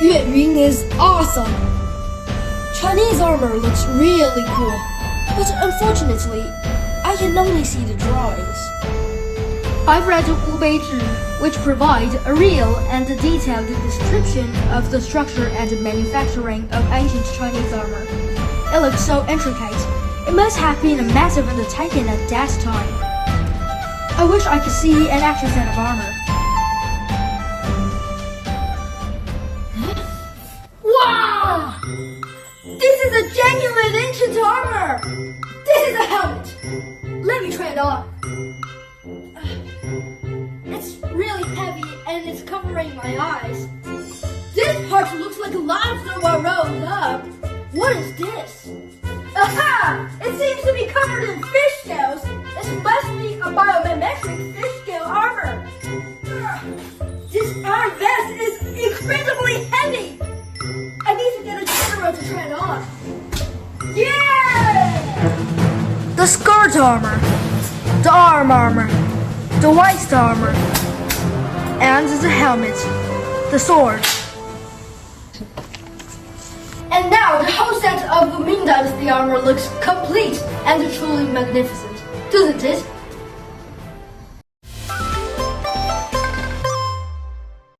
Yun is awesome. Chinese armor looks really cool, but unfortunately, I can only see the drawings. I've read Wu Bei Zhi, which provides a real and detailed description of the structure and manufacturing of ancient Chinese armor. It looks so intricate. It must have been a massive undertaking at that time. I wish I could see an actual set of armor. Wow! This is a genuine ancient armor! This is a helmet! Let me try it on. It's really heavy and it's covering my eyes. This part looks like a limestone while rolled up. What is this? Aha! It seems to be covered in fish scales. This must be a biomimetic fish scale armor. This iron vest is incredibly heavy. I need to get a general to try it on. Yeah! The skirt armor, the arm armor, the waist armor, and the helmet, the sword. And now the whole set of the Ming Dynasty armor looks complete and truly magnificent, doesn't it?